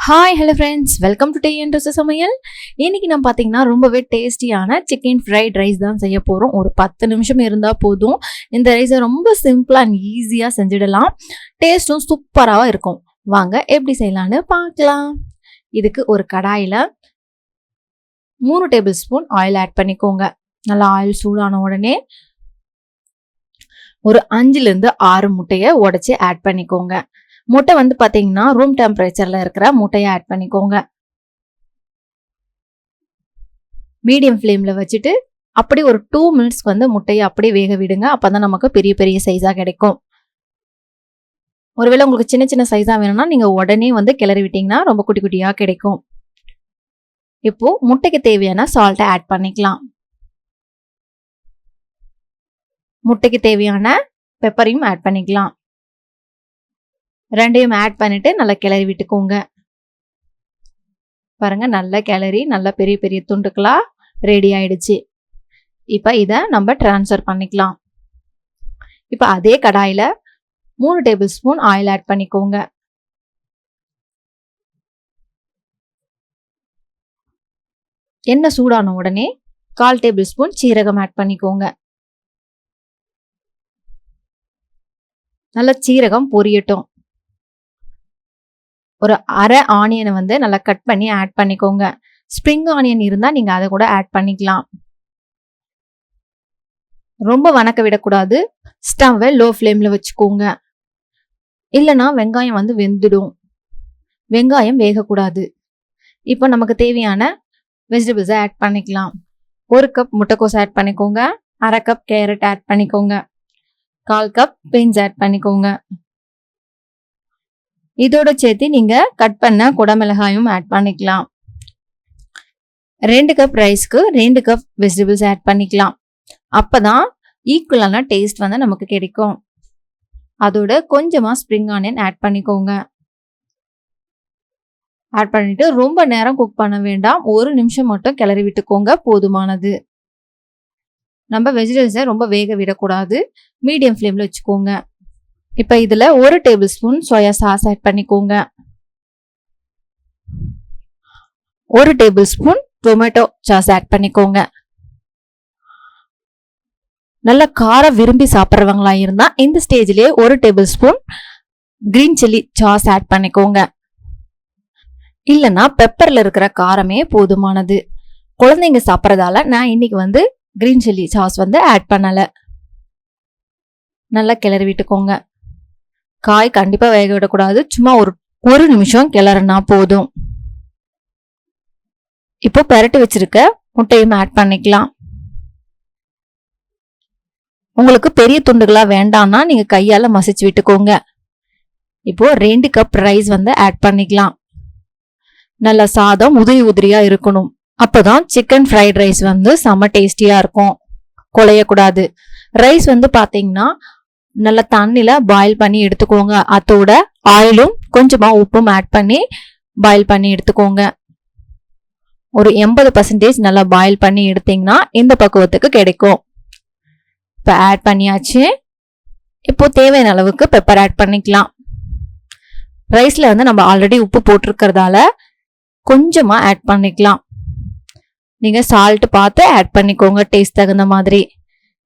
Hi hello friends, welcome to day and dress சமையல். இன்னைக்கு நம்ம பார்த்தீங்கன்னா ரொம்பவே டேஸ்டியான சிக்கன் ஃப்ரைட் ரைஸ் தான் செய்ய போகிறோம். ஒரு 10 நிமிஷம் இருந்தால் போதும். இந்த ரைஸை ரொம்ப சிம்பிளாக அண்ட் ஈஸியாக செஞ்சிடலாம். டேஸ்ட்டும் சூப்பராக இருக்கும். வாங்க எப்படி செய்யலான்னு பார்க்கலாம். இதுக்கு ஒரு கடாயில் 3 டேபிள் ஸ்பூன் ஆயில் ஆட் பண்ணிக்கோங்க. நல்லா ஆயில் சூடான உடனே ஒரு 5லேருந்து 6 முட்டையை உடைச்சி ஆட் பண்ணிக்கோங்க. முட்டை வந்து பார்த்தீங்கன்னா ரூம் டெம்பரேச்சரில் இருக்கிற முட்டையை ஆட் பண்ணிக்கோங்க. மீடியம் ஃப்ளேமில் வச்சுட்டு அப்படி ஒரு 2 மினிட்ஸ்க்கு வந்து முட்டையை அப்படியே வேக விடுங்க. அப்போ தான் நமக்கு பெரிய பெரிய சைஸாக கிடைக்கும். ஒருவேளை உங்களுக்கு சின்ன சின்ன சைஸாக வேணும்னா நீங்கள் உடனே வந்து கிளறி விட்டிங்கன்னா ரொம்ப குட்டி குட்டியாக கிடைக்கும். இப்போது முட்டைக்கு தேவையான சால்ட்டை ஆட் பண்ணிக்கலாம். முட்டைக்கு தேவையான பெப்பரையும் ஆட் பண்ணிக்கலாம். ரெண்டையும் ஆட் பண்ணிட்டு நல்லா கிளறி விட்டுக்கோங்க. பாருங்க, நல்லா கிளறி நல்லா பெரிய பெரிய துண்டுகளா ரெடி ஆயிடுச்சு. இப்போ இதை நம்ம ட்ரான்ஸ்ஃபர் பண்ணிக்கலாம். இப்போ அதே கடாயில் 3 டேபிள் ஸ்பூன் ஆயில் ஆட் பண்ணிக்கோங்க. எண்ணெய் சூடான உடனே 1/4 டேபிள் ஸ்பூன் சீரகம் ஆட் பண்ணிக்கோங்க. நல்லா சீரகம் பொரியட்டும். ஒரு அரை ஆனியனை வந்து நல்லா கட் பண்ணி ஆட் பண்ணிக்கோங்க. ஸ்ப்ரிங் ஆனியன் இருந்தால் நீங்கள் அதை கூட ஆட் பண்ணிக்கலாம். ரொம்ப வணக்க விடக்கூடாது. ஸ்டவ்வை லோ ஃப்ளேமில் வச்சுக்கோங்க. இல்லைனா வெங்காயம் வந்து வெந்துடும். வெங்காயம் வேகக்கூடாது. இப்போ நமக்கு தேவையான வெஜிடபிள்ஸை ஆட் பண்ணிக்கலாம். 1 கப் முட்டைக்கோஸ் ஆட் பண்ணிக்கோங்க. 1/2 கப் கேரட் ஆட் பண்ணிக்கோங்க. 1/4 கப் பீன்ஸ் ஆட் பண்ணிக்கோங்க. இதோட சேர்த்து நீங்கள் கட் பண்ண குடமிளகாயும் ஆட் பண்ணிக்கலாம். 2 கப் ரைஸ்க்கு 2 கப் வெஜிடபிள்ஸ் ஆட் பண்ணிக்கலாம். அப்போ தான் ஈக்குவலான டேஸ்ட் வந்து நமக்கு கிடைக்கும். அதோட கொஞ்சமாக ஸ்ப்ரிங் ஆனியன் ஆட் பண்ணிக்கோங்க. ஆட் பண்ணிட்டு ரொம்ப நேரம் குக் பண்ண வேண்டாம். 1 நிமிஷம் மட்டும் கிளறி விட்டுக்கோங்க, போதுமானது. நம்ம வெஜிடபிள்ஸை ரொம்ப வேக விடக்கூடாது. மீடியம் ஃப்ளேமில் வச்சுக்கோங்க. இப்போ இதில் 1 tablespoon soya sauce add பண்ணிக்கோங்க. 1 tablespoon tomato sauce add பண்ணிக்கோங்க. நல்ல காரம் விரும்பி சாப்பிட்றவங்களா இருந்தால் இந்த ஸ்டேஜ்லேயே 1 tablespoon green chilli sauce add பண்ணிக்கோங்க. இல்லைன்னா பெப்பரில் இருக்கிற காரமே போதுமானது. குழந்தைங்க சாப்பிட்றதால நான் இன்னைக்கு வந்து கிரீன் சில்லி சாஸ் வந்து ஆட் பண்ணலை. நல்லா கிளறி விட்டுக்கோங்க. காய் கண்டிப்பாக வேக விடக்கூடாது. சும்மா ஒரு நிமிஷம் கிளறினா போதும். இப்போ பெரட்டி வச்சிருக்க முட்டையும் ஆட் பண்ணிக்கலாம். உங்களுக்கு பெரிய துண்டுகளா வேண்டாம்னா நீங்க கையால மசிச்சு விட்டுக்கோங்க. இப்போ 2 கப் ரைஸ் வந்து ஆட் பண்ணிக்கலாம். நல்ல சாதம் உதிரி உதிரியா இருக்கணும். அப்போதான் சிக்கன் ஃப்ரைட் ரைஸ் வந்து செம்ம டேஸ்டியா இருக்கும். குழையக்கூடாது. ரைஸ் வந்து பாத்தீங்கன்னா நல்லா தண்ணியில் பாயில் பண்ணி எடுத்துக்கோங்க. அதோட ஆயிலும் கொஞ்சமாக உப்பும் ஆட் பண்ணி பாயில் பண்ணி எடுத்துக்கோங்க. ஒரு 80% நல்லா பாயில் பண்ணி எடுத்தீங்கன்னா இந்த பக்குவத்துக்கு கிடைக்கும். இப்போ ஆட் பண்ணியாச்சு. இப்போ தேவையான அளவுக்கு பெப்பர் ஆட் பண்ணிக்கலாம். ரைஸில் வந்து நம்ம ஆல்ரெடி உப்பு போட்டிருக்கிறதால கொஞ்சமாக ஆட் பண்ணிக்கலாம். நீங்கள் சால்ட் பார்த்து ஆட் பண்ணிக்கோங்க, டேஸ்ட் தகுந்த மாதிரி.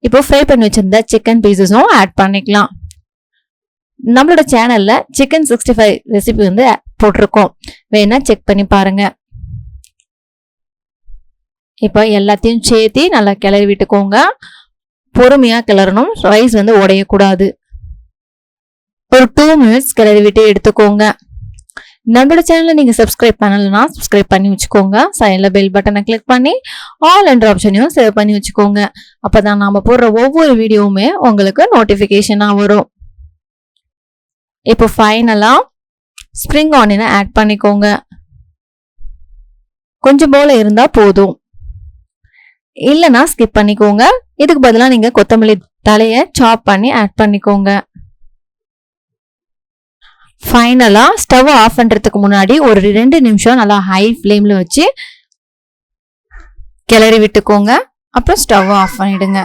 இப்போ ஃப்ரை பண்ணி வச்சிருந்த சிக்கன் பீசஸும் ஆட் பண்ணிக்கலாம். நம்மளோட சேனல்ல சிக்கன் 65 ரெசிபி வந்து போட்டிருக்கோம், வேணா செக் பண்ணி பாருங்க. இப்போ எல்லாத்தையும் சேர்த்து நல்லா கிளறி விட்டுக்கோங்க. பொறுமையா கிளறணும். ரைஸ் வந்து உடையக்கூடாது. ஒரு 2 மினிட்ஸ் கிளறி விட்டு எடுத்துக்கோங்க. நம்மளோட சேனலை நீங்கள் சப்ஸ்கிரைப் பண்ணலைன்னா சப்ஸ்கிரைப் பண்ணி வச்சுக்கோங்க. சைடில் பெல் பட்டனை கிளிக் பண்ணி ஆல் என்ற ஆப்ஷனையும் சேவ் பண்ணி வச்சுக்கோங்க. அப்போ தான் நாம் போடுற ஒவ்வொரு வீடியோவுமே உங்களுக்கு நோட்டிஃபிகேஷனாக வரும். இப்போ ஃபைனலாக ஸ்ப்ரிங் ஆனியனை ஆட் பண்ணிக்கோங்க. கொஞ்சம் போல இருந்தால் போதும். இல்லைன்னா ஸ்கிப் பண்ணிக்கோங்க. இதுக்கு பதிலாக நீங்கள் கொத்தமல்லி தலையை சாப் பண்ணி ஆட் பண்ணிக்கோங்க. ஃபைனலாக ஸ்டவ் ஆஃப் பண்ணுறதுக்கு முன்னாடி ஒரு 2 நிமிஷம் நல்லா ஹை ஃப்ளேமில் வச்சு கிளறி விட்டுக்கோங்க. அப்புறம் ஸ்டவ் ஆஃப் பண்ணிடுங்க.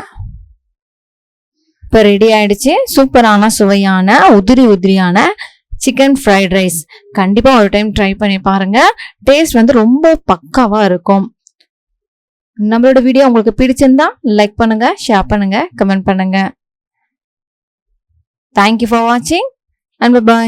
இப்போ ரெடி ஆயிடுச்சு. சூப்பரான சுவையான உதிரி உதிரியான சிக்கன் ஃப்ரைட் ரைஸ். கண்டிப்பாக ஒரு டைம் ட்ரை பண்ணி பாருங்க. டேஸ்ட் வந்து ரொம்ப பக்காவாக இருக்கும். நம்மளோட வீடியோ உங்களுக்கு பிடிச்சிருந்தா லைக் பண்ணுங்க, ஷேர் பண்ணுங்க, கமெண்ட் பண்ணுங்க. தேங்க்யூ ஃபார் வாட்சிங் அண்ட் பை.